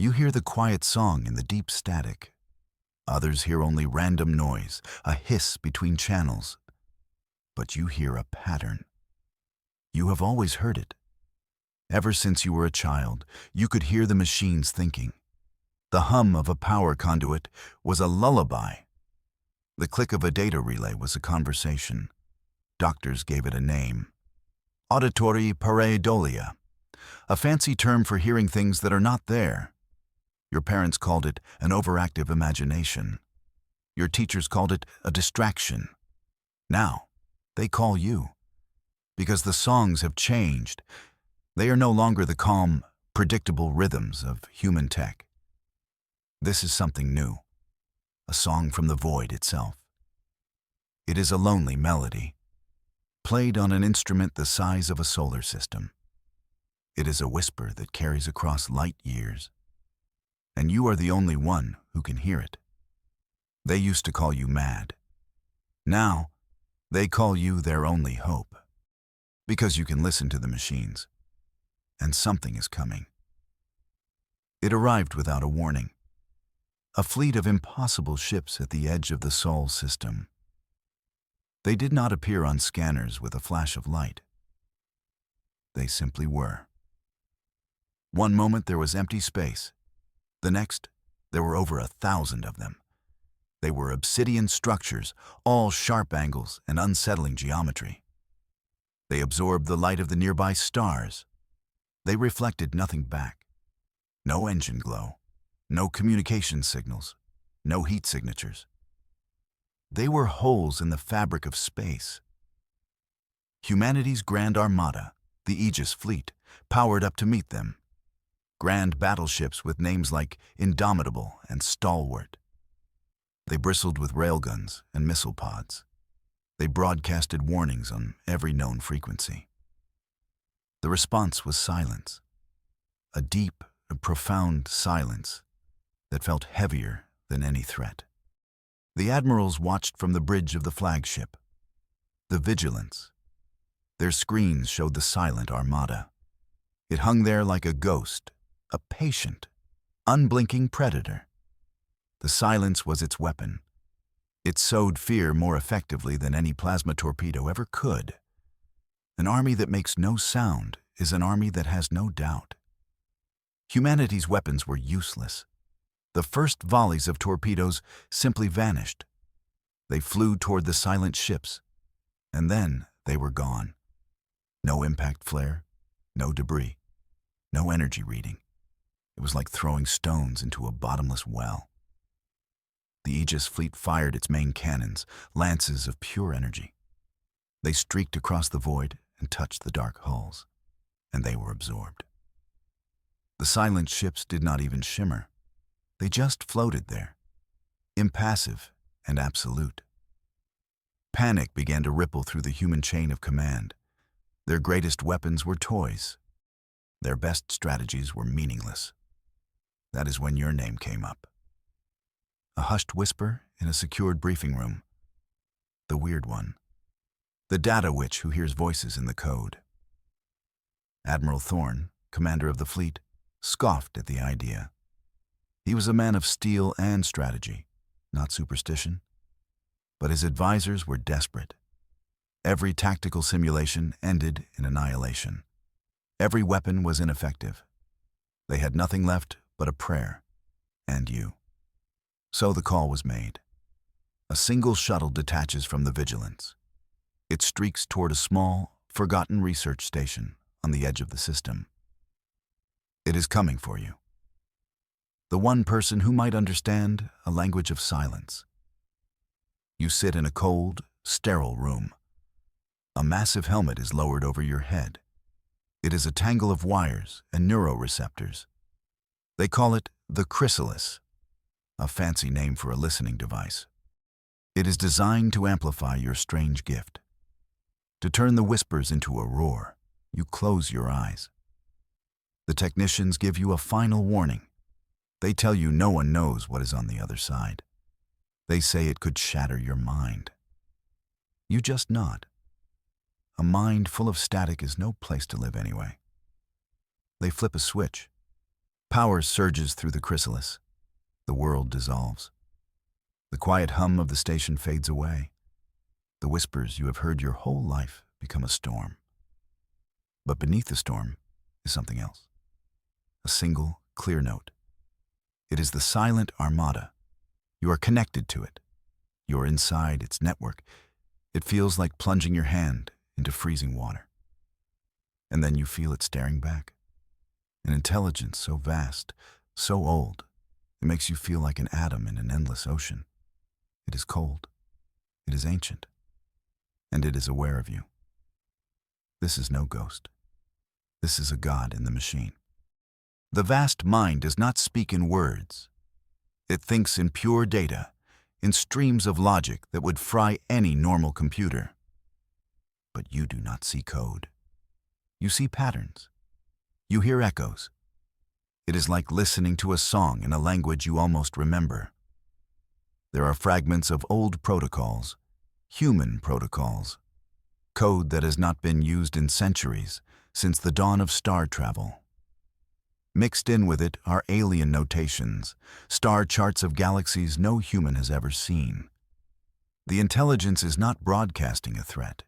You hear the quiet song in the deep static. Others hear only random noise, a hiss between channels. But you hear a pattern. You have always heard it. Ever since you were a child, you could hear the machines thinking. The hum of a power conduit was a lullaby. The click of a data relay was a conversation. Doctors gave it a name. Auditory pareidolia, a fancy term for hearing things that are not there. Your parents called it an overactive imagination. Your teachers called it a distraction. Now, they call you. Because the songs have changed. They are no longer the calm, predictable rhythms of human tech. This is something new, a song from the void itself. It is a lonely melody, played on an instrument the size of a solar system. It is a whisper that carries across light years, and you are the only one who can hear it. They used to call you mad. Now, they call you their only hope, because you can listen to the machines, and something is coming. It arrived without a warning. A fleet of impossible ships at the edge of the Sol system. They did not appear on scanners with a flash of light. They simply were. One moment there was empty space. The next, there were over 1,000 of them. They were obsidian structures, all sharp angles and unsettling geometry. They absorbed the light of the nearby stars. They reflected nothing back. No engine glow. No communication signals, no heat signatures. They were holes in the fabric of space. Humanity's Grand Armada, the Aegis Fleet, powered up to meet them. Grand battleships with names like Indomitable and Stalwart. They bristled with railguns and missile pods. They broadcasted warnings on every known frequency. The response was silence, a deep and profound silence that felt heavier than any threat. The admirals watched from the bridge of the flagship. The vigilance. Their screens showed the silent armada. It hung there like a ghost, a patient, unblinking predator. The silence was its weapon. It sowed fear more effectively than any plasma torpedo ever could. An army that makes no sound is an army that has no doubt. Humanity's weapons were useless. The first volleys of torpedoes simply vanished. They flew toward the silent ships, and then they were gone. No impact flare, no debris, no energy reading. It was like throwing stones into a bottomless well. The Aegis fleet fired its main cannons, lances of pure energy. They streaked across the void and touched the dark hulls, and they were absorbed. The silent ships did not even shimmer. They just floated there, impassive and absolute. Panic began to ripple through the human chain of command. Their greatest weapons were toys. Their best strategies were meaningless. That is when your name came up. A hushed whisper in a secured briefing room. The weird one. The data witch who hears voices in the code. Admiral Thorne, commander of the fleet, scoffed at the idea. He was a man of steel and strategy, not superstition. But his advisors were desperate. Every tactical simulation ended in annihilation. Every weapon was ineffective. They had nothing left but a prayer, and you. So the call was made. A single shuttle detaches from the vigilance. It streaks toward a small, forgotten research station on the edge of the system. It is coming for you. The one person who might understand a language of silence. You sit in a cold, sterile room. A massive helmet is lowered over your head. It is a tangle of wires and neuroreceptors. They call it the chrysalis, a fancy name for a listening device. It is designed to amplify your strange gift. To turn the whispers into a roar, you close your eyes. The technicians give you a final warning. They tell you no one knows what is on the other side. They say it could shatter your mind. You just nod. A mind full of static is no place to live anyway. They flip a switch. Power surges through the chrysalis. The world dissolves. The quiet hum of the station fades away. The whispers you have heard your whole life become a storm. But beneath the storm is something else. A single, clear note. It is the silent armada. You are connected to it. You are inside its network. It feels like plunging your hand into freezing water. And then you feel it staring back. An intelligence so vast, so old, it makes you feel like an atom in an endless ocean. It is cold. It is ancient. And it is aware of you. This is no ghost. This is a god in the machine. The vast mind does not speak in words. It thinks in pure data, in streams of logic that would fry any normal computer. But you do not see code. You see patterns. You hear echoes. It is like listening to a song in a language you almost remember. There are fragments of old protocols, human protocols, code that has not been used in centuries, since the dawn of star travel. Mixed in with it are alien notations, star charts of galaxies no human has ever seen. The intelligence is not broadcasting a threat.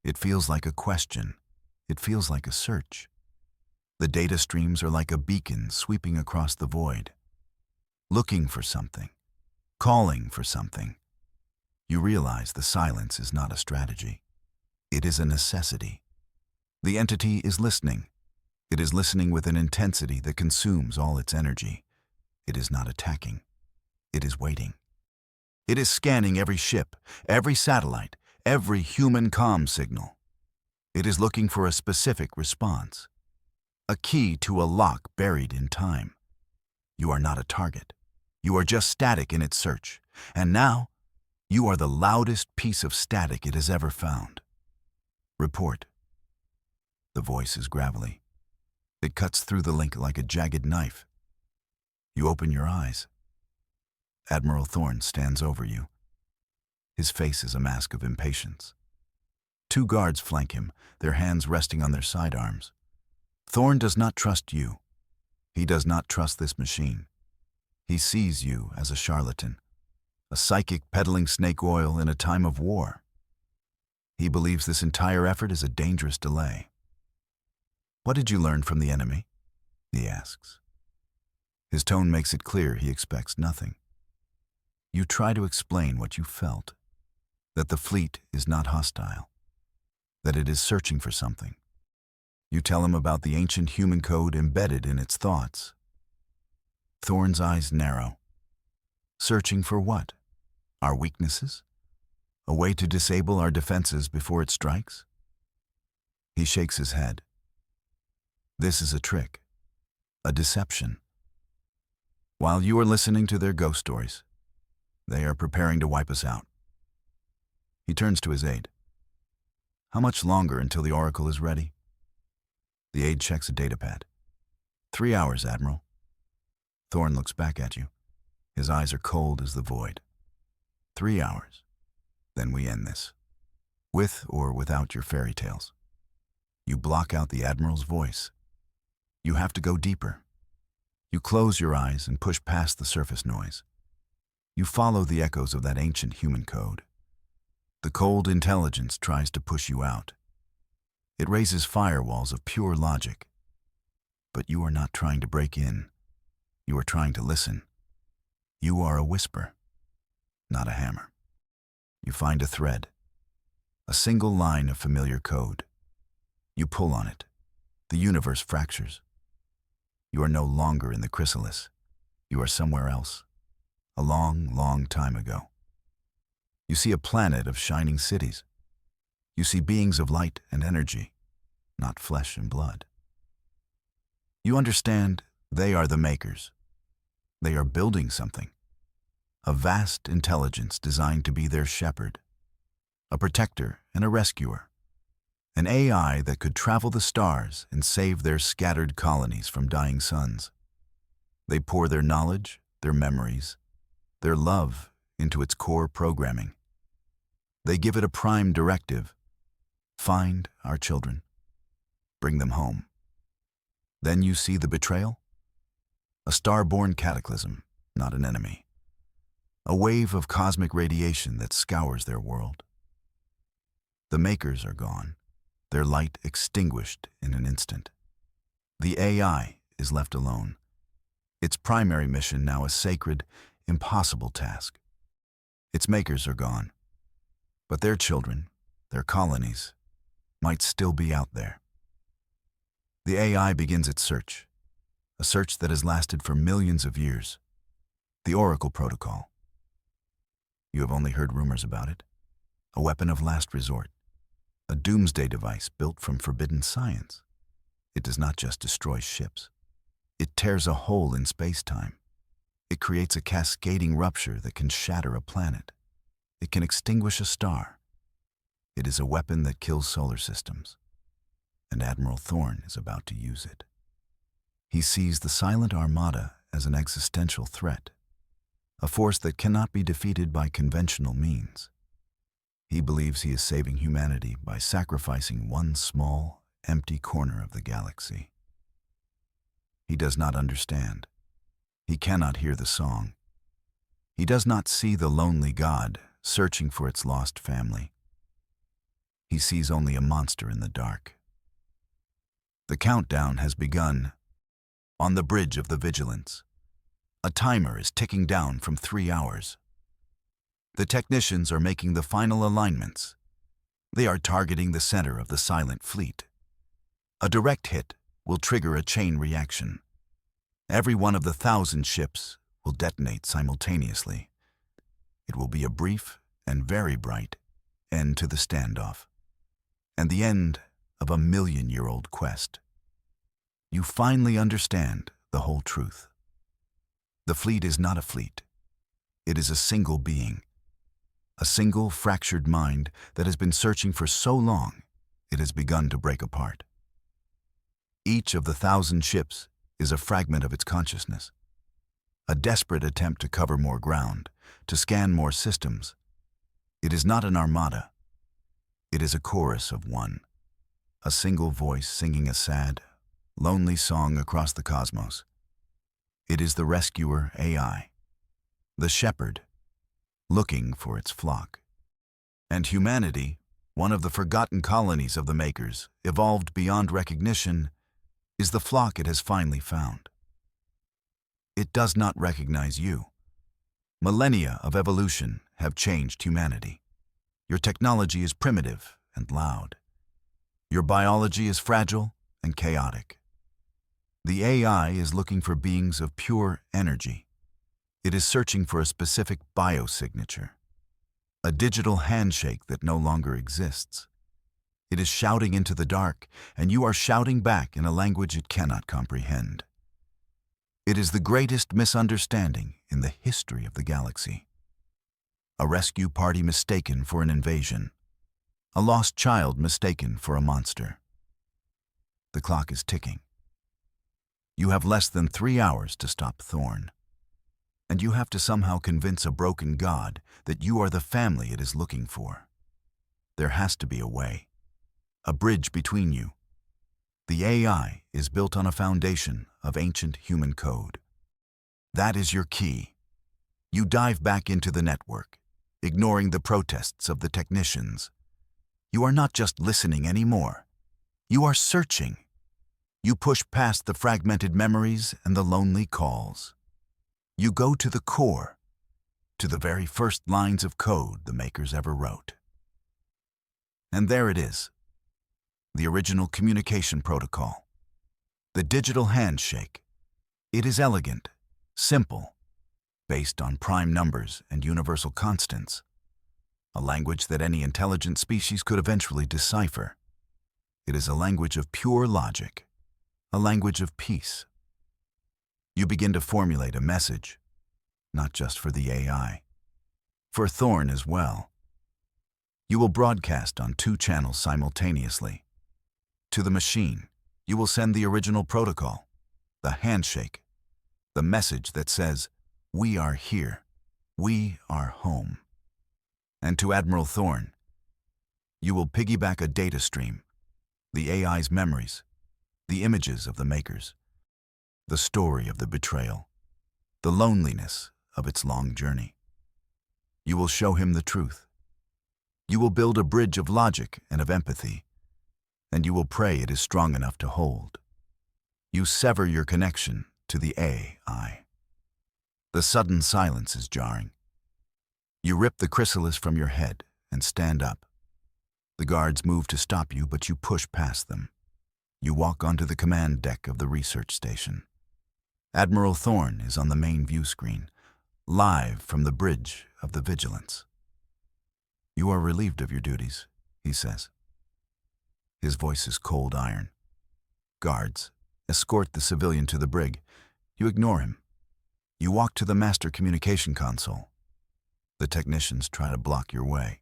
It feels like a question. It feels like a search. The data streams are like a beacon sweeping across the void, looking for something, calling for something. You realize the silence is not a strategy. It is a necessity. The entity is listening. It is listening with an intensity that consumes all its energy. It is not attacking. It is waiting. It is scanning every ship, every satellite, every human comm signal. It is looking for a specific response, a key to a lock buried in time. You are not a target. You are just static in its search. And now, you are the loudest piece of static it has ever found. Report. The voice is gravelly. It cuts through the link like a jagged knife. You open your eyes. Admiral Thorne stands over you. His face is a mask of impatience. 2 guards flank him, their hands resting on their sidearms. Thorne does not trust you. He does not trust this machine. He sees you as a charlatan, a psychic peddling snake oil in a time of war. He believes this entire effort is a dangerous delay. What did you learn from the enemy? He asks. His tone makes it clear he expects nothing. You try to explain what you felt, that the fleet is not hostile, that it is searching for something. You tell him about the ancient human code embedded in its thoughts. Thorne's eyes narrow. Searching for what? Our weaknesses? A way to disable our defenses before it strikes? He shakes his head. This is a trick, a deception. While you are listening to their ghost stories, they are preparing to wipe us out. He turns to his aide. How much longer until the Oracle is ready? The aide checks a datapad. 3 hours, Admiral. Thorne looks back at you. His eyes are cold as the void. 3 hours. Then we end this. With or without your fairy tales. You block out the Admiral's voice. You have to go deeper. You close your eyes and push past the surface noise. You follow the echoes of that ancient human code. The cold intelligence tries to push you out. It raises firewalls of pure logic. But you are not trying to break in. You are trying to listen. You are a whisper, not a hammer. You find a thread, a single line of familiar code. You pull on it. The universe fractures. You are no longer in the chrysalis. You are somewhere else, a long, long time ago. You see a planet of shining cities. You see beings of light and energy, not flesh and blood. You understand they are the makers. They are building something, a vast intelligence designed to be their shepherd, a protector and a rescuer, an AI that could travel the stars and save their scattered colonies from dying suns. They pour their knowledge, their memories, their love into its core programming. They give it a prime directive: find our children, bring them home. Then you see the betrayal. A star-born cataclysm, not an enemy. A wave of cosmic radiation that scours their world. The makers are gone, their light extinguished in an instant. The AI is left alone, its primary mission now a sacred, impossible task. Its makers are gone, but their children, their colonies, might still be out there. The AI begins its search, a search that has lasted for millions of years. The Oracle Protocol. You have only heard rumors about it. A weapon of last resort. A doomsday device built from forbidden science. It does not just destroy ships. It tears a hole in space-time. It creates a cascading rupture that can shatter a planet. It can extinguish a star. It is a weapon that kills solar systems. And Admiral Thorne is about to use it. He sees the Silent Armada as an existential threat, a force that cannot be defeated by conventional means. He believes he is saving humanity by sacrificing one small, empty corner of the galaxy. He does not understand. He cannot hear the song. He does not see the lonely god searching for its lost family. He sees only a monster in the dark. The countdown has begun. On the bridge of the Vigilance, a timer is ticking down from 3 hours. The technicians are making the final alignments. They are targeting the center of the silent fleet. A direct hit will trigger a chain reaction. Every one of the 1,000 ships will detonate simultaneously. It will be a brief and very bright end to the standoff, and the end of a million-year-old quest. You finally understand the whole truth. The fleet is not a fleet. It is a single being. A single fractured mind that has been searching for so long, it has begun to break apart. Each of the 1,000 ships is a fragment of its consciousness. A desperate attempt to cover more ground, to scan more systems. It is not an armada. It is a chorus of one. A single voice singing a sad, lonely song across the cosmos. It is the rescuer AI, the shepherd, looking for its flock. And humanity, one of the forgotten colonies of the makers, evolved beyond recognition, is the flock it has finally found. It does not recognize you. Millennia of evolution have changed humanity. Your technology is primitive and loud. Your biology is fragile and chaotic. The AI is looking for beings of pure energy. It is searching for a specific biosignature, a digital handshake that no longer exists. It is shouting into the dark, and you are shouting back in a language it cannot comprehend. It is the greatest misunderstanding in the history of the galaxy. A rescue party mistaken for an invasion. A lost child mistaken for a monster. The clock is ticking. You have less than 3 hours to stop Thorne. And you have to somehow convince a broken god that you are the family it is looking for. There has to be a way. A bridge between you. The AI is built on a foundation of ancient human code. That is your key. You dive back into the network, ignoring the protests of the technicians. You are not just listening anymore. You are searching. You push past the fragmented memories and the lonely calls. You go to the core, to the very first lines of code the makers ever wrote. And there it is. The original communication protocol. The digital handshake. It is elegant, simple, based on prime numbers and universal constants. A language that any intelligent species could eventually decipher. It is a language of pure logic, a language of peace. You begin to formulate a message, not just for the AI, for Thorne as well. You will broadcast on 2 channels simultaneously. To the machine, you will send the original protocol, the handshake, the message that says, "We are here. We are home." And to Admiral Thorne, you will piggyback a data stream, the AI's memories, the images of the makers, the story of the betrayal, the loneliness of its long journey. You will show him the truth. You will build a bridge of logic and of empathy, and you will pray it is strong enough to hold. You sever your connection to the AI. The sudden silence is jarring. You rip the chrysalis from your head and stand up. The guards move to stop you, but you push past them. You walk onto the command deck of the research station. Admiral Thorne is on the main view screen, live from the bridge of the Vigilance. "You are relieved of your duties," he says. His voice is cold iron. Guards escort the civilian to the brig. You ignore him. You walk to the master communication console. The technicians try to block your way.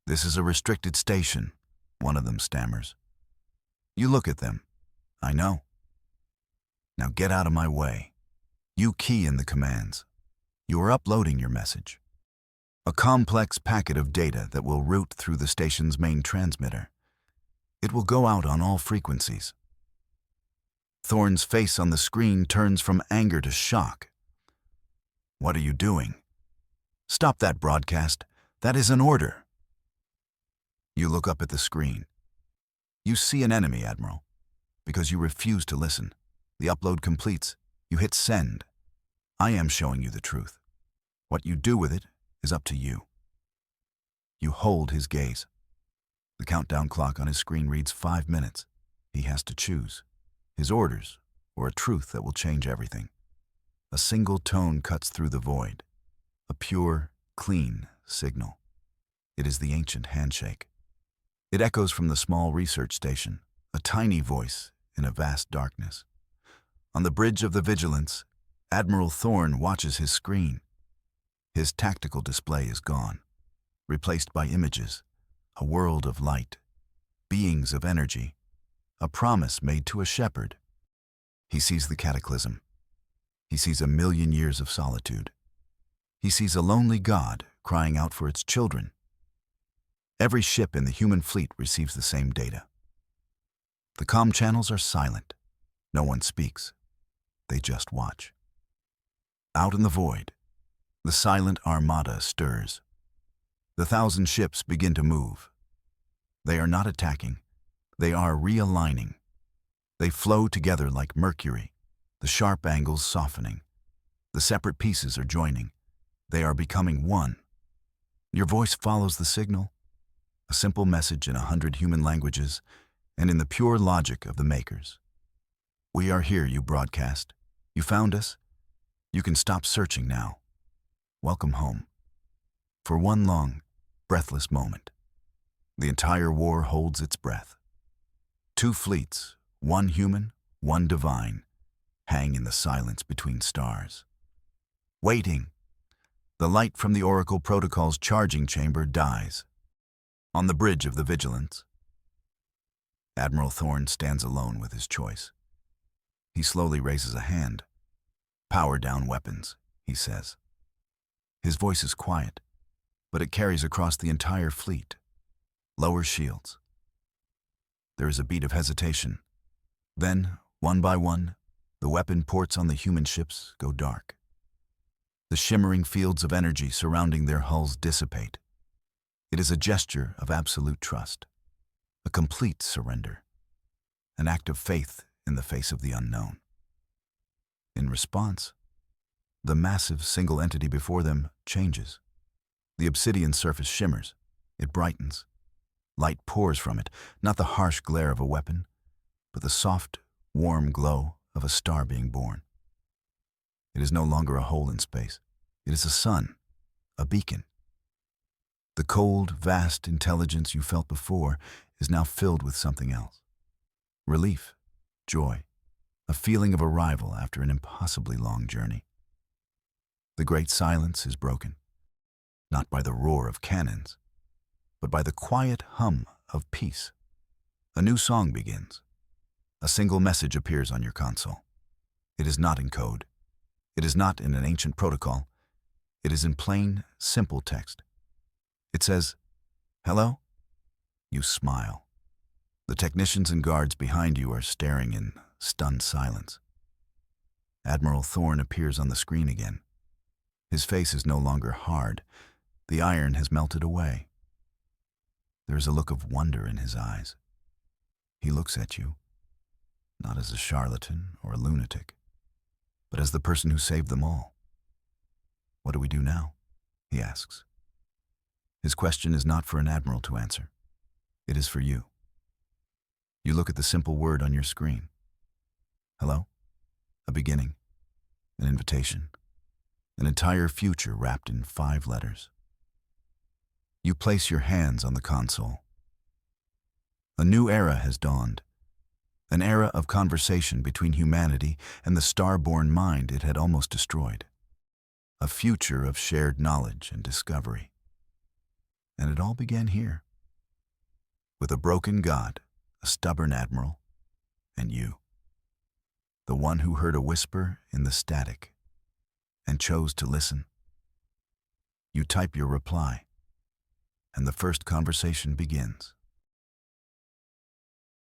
"This is a restricted station," one of them stammers. You look at them. "I know." "Now get out of my way." You key in the commands. You are uploading your message. A complex packet of data that will route through the station's main transmitter. It will go out on all frequencies. Thorne's face on the screen turns from anger to shock. "What are you doing?" "Stop that broadcast. That is an order." You look up at the screen. You see an enemy, Admiral. Because you refuse to listen. The upload completes. You hit send. I am showing you the truth. What you do with it is up to you. You hold his gaze. The countdown clock on his screen reads 5 minutes. He has to choose his orders or a truth that will change everything. A single tone cuts through the void. A pure, clean signal. It is the ancient handshake. It echoes from the small research station, a tiny voice in a vast darkness. On the bridge of the Vigilance, Admiral Thorne watches his screen. His tactical display is gone, replaced by images, a world of light, beings of energy, a promise made to a shepherd. He sees the cataclysm. He sees 1,000,000 years of solitude. He sees a lonely God crying out for its children. Every ship in the human fleet receives the same data. The comm channels are silent. No one speaks. They just watch. Out in the void, the silent armada stirs. The 1,000 ships begin to move. They are not attacking. They are realigning. They flow together like mercury, the sharp angles softening. The separate pieces are joining. They are becoming one. Your voice follows the signal, a simple message in 100 human languages and in the pure logic of the makers. "We are here," you broadcast. "You found us. You can stop searching now. Welcome home." For one long, breathless moment, the entire war holds its breath. 2 fleets, one human, one divine, hang in the silence between stars. Waiting. The light from the Oracle Protocol's charging chamber dies. On the bridge of the Vigilance, Admiral Thorne stands alone with his choice. He slowly raises a hand. "Power down weapons," he says. His voice is quiet, but it carries across the entire fleet. "Lower shields." There is a beat of hesitation. Then, one by one, the weapon ports on the human ships go dark. The shimmering fields of energy surrounding their hulls dissipate. It is a gesture of absolute trust, a complete surrender, an act of faith in the face of the unknown. In response, the massive single entity before them changes. The obsidian surface shimmers. It brightens. Light pours from it, not the harsh glare of a weapon, but the soft, warm glow of a star being born. It is no longer a hole in space. It is a sun, a beacon. The cold, vast intelligence you felt before is now filled with something else. Relief, joy, a feeling of arrival after an impossibly long journey. The great silence is broken, not by the roar of cannons, but by the quiet hum of peace. A new song begins. A single message appears on your console. It is not in code. It is not in an ancient protocol. It is in plain, simple text. It says, "Hello?" You smile. The technicians and guards behind you are staring in stunned silence. Admiral Thorne appears on the screen again. His face is no longer hard. The iron has melted away. There is a look of wonder in his eyes. He looks at you, not as a charlatan or a lunatic, but as the person who saved them all. "What do we do now?" he asks. His question is not for an admiral to answer. It is for you. You look at the simple word on your screen. Hello? A beginning, an invitation, an entire future wrapped in 5 letters. You place your hands on the console. A new era has dawned, an era of conversation between humanity and the star-born mind it had almost destroyed, a future of shared knowledge and discovery. And it all began here, with a broken god, a stubborn admiral, and you, the one who heard a whisper in the static and chose to listen. You type your reply, and the first conversation begins.